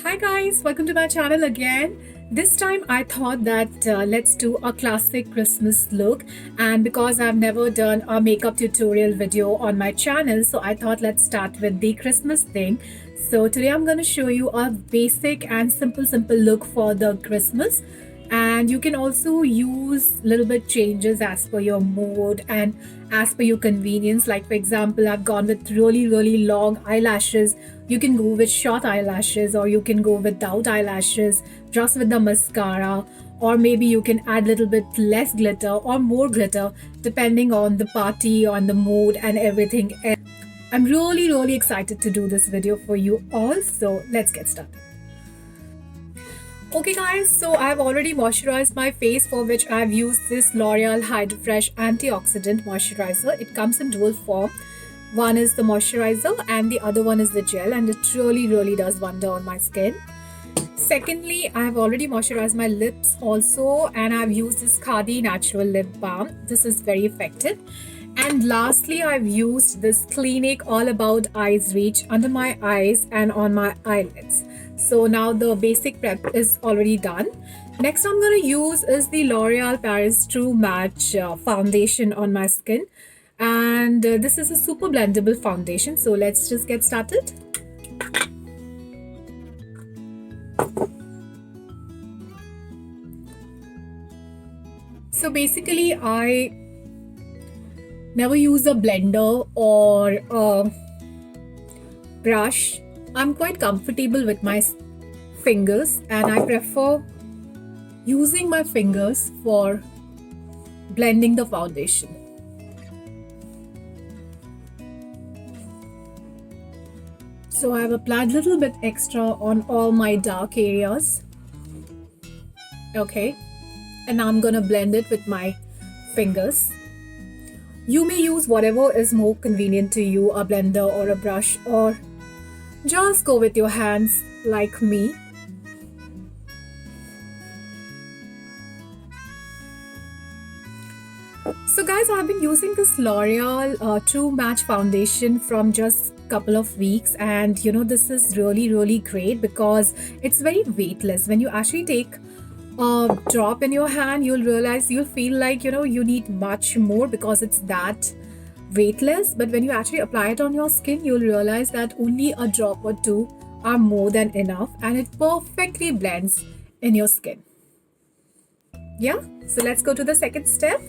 Hi guys, welcome to my channel again. This time I thought that let's do a classic Christmas look, and because I've never done a makeup tutorial video on my channel, so I thought let's start with the Christmas thing. So today I'm going to show you a basic and simple look for the Christmas, and you can also use little bit changes as per your mood and as per your convenience. Like for example, I've gone with really long eyelashes. You can go with short eyelashes, or you can go without eyelashes, just with the mascara, or maybe you can add little bit less glitter or more glitter depending on the party, on the mood and everything else. I'm really excited to do this video for you all, so let's get started. Okay guys, so I've already moisturized my face, for which I've used this L'Oreal Hydro Fresh Antioxidant Moisturizer. It comes in dual form. One is the moisturizer and the other one is the gel, and it really does wonder on my skin. Secondly, I have already moisturized my lips also, and I've used this Khadi Natural Lip Balm. This is very effective. And lastly, I've used this Clinique All About Eyes Reach under my eyes and on my eyelids. So now the basic prep is already done. Next I'm going to use is the L'Oreal Paris True Match foundation on my skin. And this is a super blendable foundation. So let's just get started. So basically I never use a blender or a brush. I'm quite comfortable with my fingers, and I prefer using my fingers for blending the foundation. So I've applied a little bit extra on all my dark areas. Okay, and now I'm gonna blend it with my fingers. You may use whatever is more convenient to you, a blender or a brush, or just go with your hands like me. So guys, I've been using this L'Oreal True Match foundation from just couple of weeks, and you know, this is really great because it's very weightless. When you actually take a drop in your hand, you'll realize, you'll feel like, you know, you need much more because it's that weightless. But when you actually apply it on your skin, you'll realize that only a drop or two are more than enough, and it perfectly blends in your skin. Yeah, so let's go to the second step.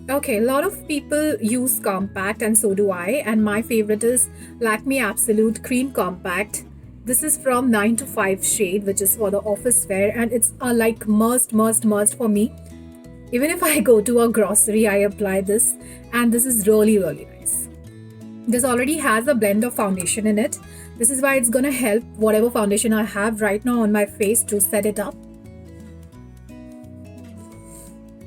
Okay, a lot of people use compact, and so do I, and my favorite is Lakme Absolute Cream Compact. This is from 9 to 5 shade, which is for the office wear, and it's a like must for me. Even if I go to a grocery, I apply this, and this is really nice. This already has a blend of foundation in it. This is why it's gonna help whatever foundation I have right now on my face to set it up.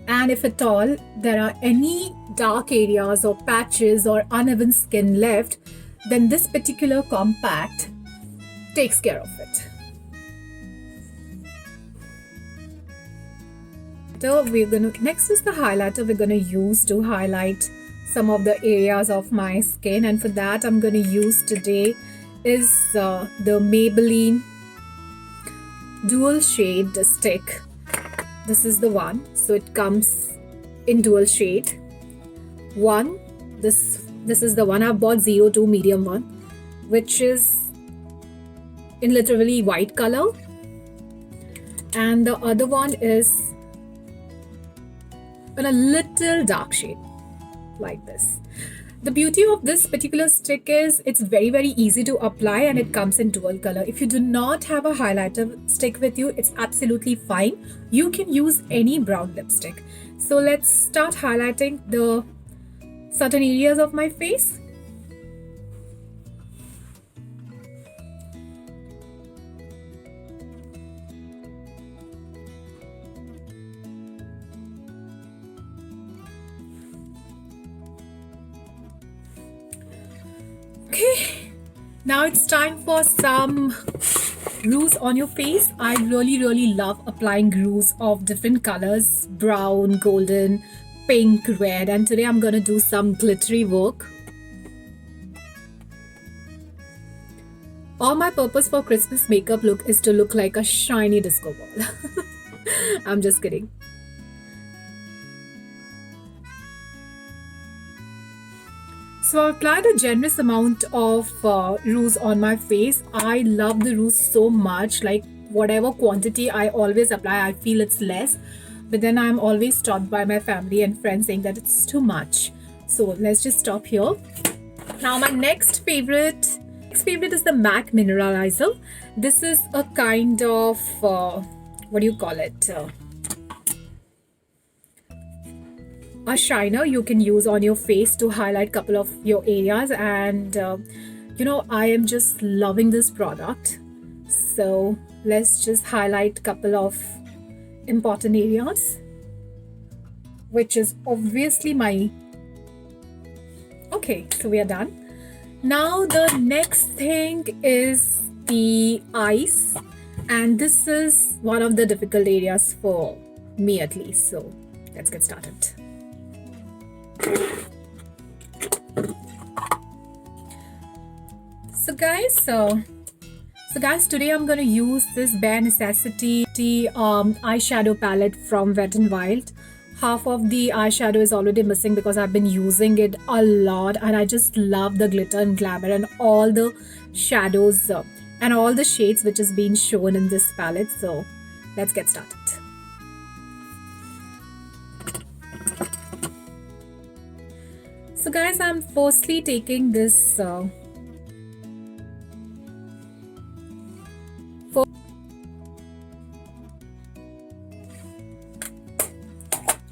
And if at all there are any dark areas or patches or uneven skin left, then this particular compact takes care of it. Next is the highlighter we're gonna use to highlight some of the areas of my skin, and for that I'm gonna use today is the Maybelline dual shade stick. This is the one, so it comes in dual shade. This is the one I've bought, 02 medium one, which is in literally white color, and the other one is in a little dark shade like this. The beauty of this particular stick is it's very easy to apply, and it comes in dual color. If you do not have a highlighter stick with you, it's absolutely fine. You can use any brown lipstick. So let's start highlighting the certain areas of my face. Okay, now it's time for some rouge on your face. I really love applying rouge of different colors: brown, golden, pink, red, and today I'm gonna do some glittery work. All my purpose for Christmas makeup look is to look like a shiny disco ball. I'm just kidding. So I applied a generous amount of rouge on my face. I love the rouge so much. Like whatever quantity I always apply, I feel it's less. But then I'm always stopped by my family and friends saying that it's too much. So let's just stop here. Now my next favorite is the MAC Mineralizer. This is a kind of what do you call it? A shiner you can use on your face to highlight couple of your areas, and I am just loving this product. So let's just highlight couple of important areas, which is obviously my okay. So we are done. Now the next thing is the eyes, and this is one of the difficult areas for me at least. So let's get started. So guys, today I'm gonna use this Bare Necessity eyeshadow palette from Wet n Wild. Half of the eyeshadow is already missing because I've been using it a lot, and I just love the glitter and glamour and all the shadows and all the shades which is being shown in this palette. So let's get started. So guys, I'm firstly taking this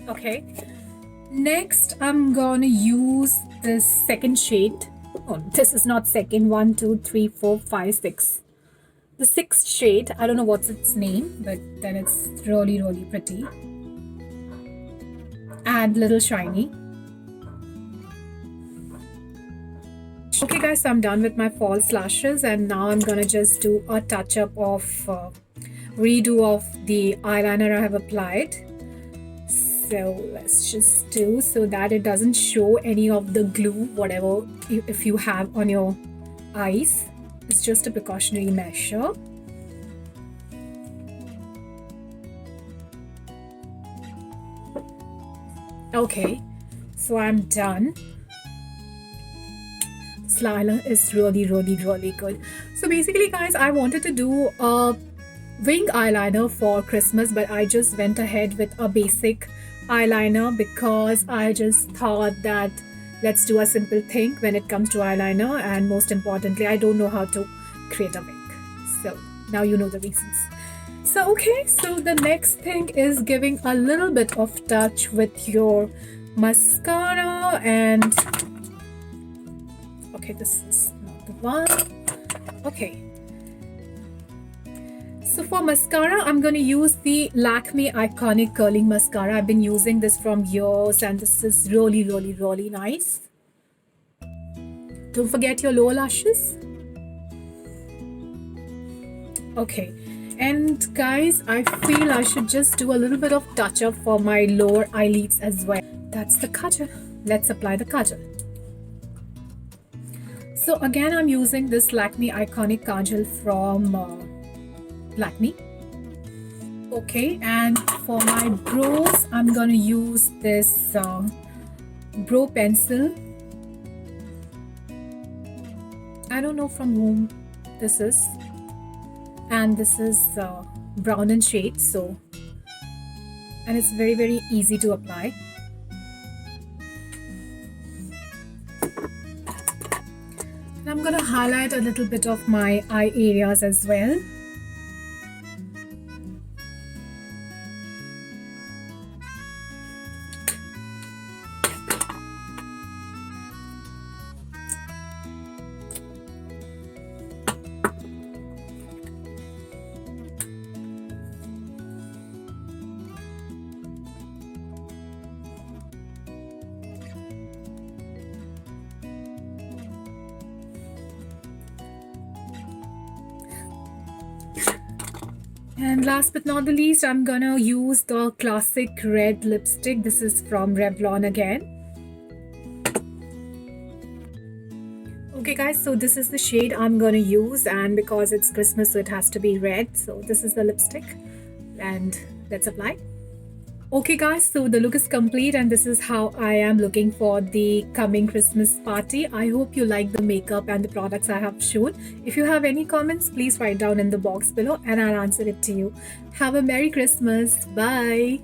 okay. Next, I'm gonna use this second shade. Oh, this is not second. 1, 2, 3, 4, 5, 6. The sixth shade. I don't know what's its name, but then it's really, really pretty and little shiny. Okay guys, so I'm done with my false lashes, and now I'm gonna just do a touch up of redo of the eyeliner I have applied. So let's just do so that it doesn't show any of the glue, whatever if you have on your eyes. It's just a precautionary measure. Okay, so I'm done. Eyeliner is really good. So basically guys, I wanted to do a wing eyeliner for Christmas, but I just went ahead with a basic eyeliner because I just thought that let's do a simple thing when it comes to eyeliner, and most importantly, I don't know how to create a wing. So now you know the reasons. So okay, so the next thing is giving a little bit of touch with your mascara, and okay, this is not the one. Okay. So for mascara, I'm going to use the Lakme Iconic Curling Mascara. I've been using this from years, and this is really nice. Don't forget your lower lashes. Okay. And guys, I feel I should just do a little bit of touch up for my lower eyelids as well. That's the kajal. Let's apply the kajal. So again, I'm using this Lakme Iconic Kajal from Lakme. Okay, and for my brows, I'm gonna use this brow pencil. I don't know from whom this is, and this is brown in shade, so, and it's very easy to apply. I'm going to highlight a little bit of my eye areas as well. And last but not the least, I'm gonna use the classic red lipstick. This is from Revlon again. Okay guys, so this is the shade I'm gonna use, and because it's Christmas, so it has to be red. So this is the lipstick, and let's apply. Okay guys, so the look is complete and this is how I am looking for the coming Christmas party. I hope you like the makeup and the products I have shown. If you have any comments, please write down in the box below and I'll answer it to you. Have a Merry Christmas. Bye.